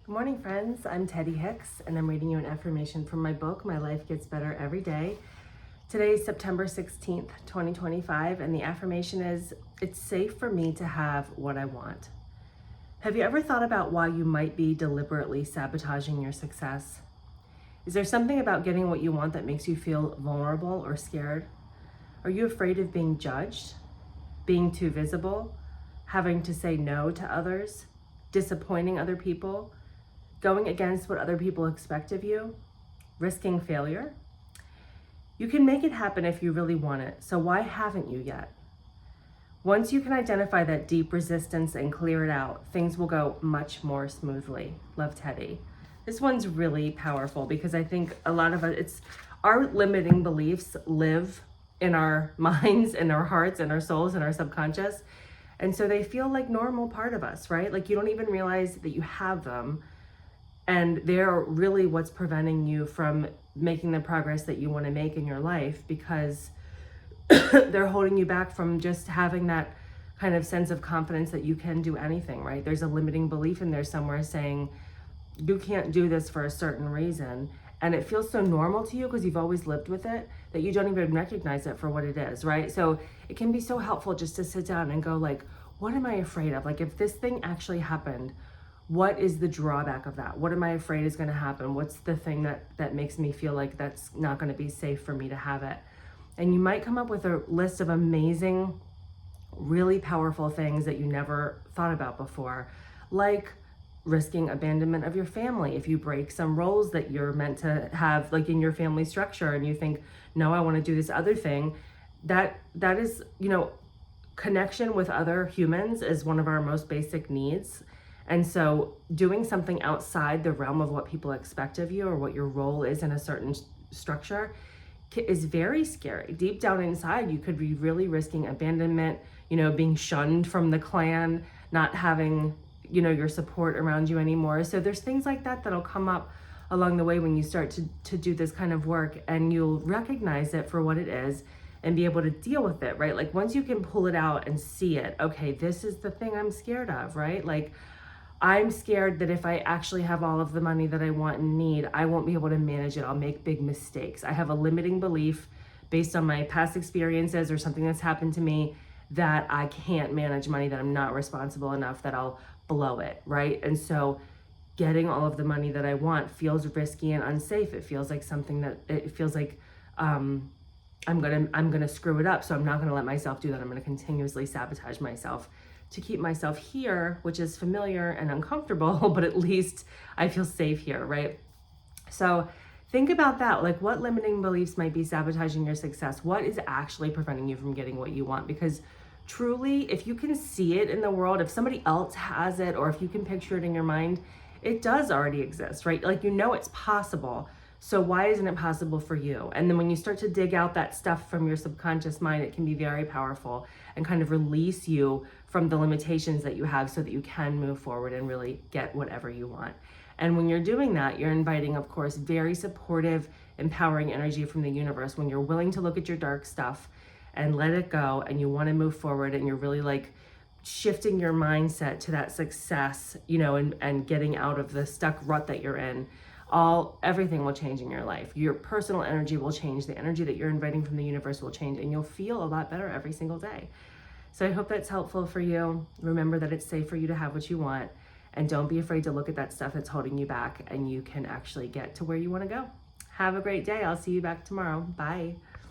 Good morning, friends. I'm Teddy Hicks, and I'm reading you an affirmation from my book, My Life Gets Better Every Day. Today is September 16th, 2025, and the affirmation is, it's safe for me to have what I want. Have you ever thought about why you might be deliberately sabotaging your success? Is there something about getting what you want that makes you feel vulnerable or scared? Are you afraid of being judged, being too visible, having to say no to others, disappointing other people, going against what other people expect of you, risking failure? You can make it happen if you really want it, so why haven't you yet? Once you can identify that deep resistance and clear it out, things will go much more smoothly. Love, Teddy. This one's really powerful because I think a lot of it's our limiting beliefs live in our minds and our hearts and our souls and our subconscious. And so they feel like normal part of us, right? Like you don't even realize that you have them. And they're really what's preventing you from making the progress that you want to make in your life, because they're holding you back from just having that kind of sense of confidence that you can do anything, right? There's a limiting belief in there somewhere saying you can't do this for a certain reason. And it feels so normal to you because you've always lived with it that you don't even recognize it for what it is, right? So it can be so helpful just to sit down and go like, what am I afraid of? Like if this thing actually happened, what is the drawback of that? What am I afraid is going to happen? What's the thing that makes me feel like that's not going to be safe for me to have it? And you might come up with a list of amazing, really powerful things that you never thought about before, like risking abandonment of your family. If you break some roles that you're meant to have, like in your family structure, and you think, no, I want to do this other thing, that is, connection with other humans is one of our most basic needs. And so doing something outside the realm of what people expect of you or what your role is in a certain structure is very scary. Deep down inside, you could be really risking abandonment, being shunned from the clan, not having, your support around you anymore. So there's things like that that'll come up along the way when you start to do this kind of work, and you'll recognize it for what it is and be able to deal with it, right? Like once you can pull it out and see it, okay, this is the thing I'm scared of, right? Like I'm scared that if I actually have all of the money that I want and need, I won't be able to manage it. I'll make big mistakes. I have a limiting belief based on my past experiences or something that's happened to me that I can't manage money, that I'm not responsible enough, that I'll blow it, right? And so getting all of the money that I want feels risky and unsafe. It feels like something that it feels like I'm gonna screw it up. So I'm not gonna let myself do that. I'm gonna continuously sabotage myself to keep myself here, which is familiar and uncomfortable, but at least I feel safe here, right? So think about that. Like what limiting beliefs might be sabotaging your success? What is actually preventing you from getting what you want? Because truly, if you can see it in the world, if somebody else has it, or if you can picture it in your mind, it does already exist, right? Like, it's possible. So why isn't it possible for you? And then when you start to dig out that stuff from your subconscious mind, it can be very powerful and kind of release you from the limitations that you have so that you can move forward and really get whatever you want. And when you're doing that, you're inviting, of course, very supportive, empowering energy from the universe. When you're willing to look at your dark stuff and let it go, and you want to move forward, and you're really like shifting your mindset to that success, and getting out of the stuck rut that you're in, everything will change in your life. Your personal energy will change. The energy that you're inviting from the universe will change, and you'll feel a lot better every single day. So I hope that's helpful for you. Remember that it's safe for you to have what you want, and don't be afraid to look at that stuff that's holding you back, and you can actually get to where you want to go. Have a great day. I'll see you back tomorrow. Bye.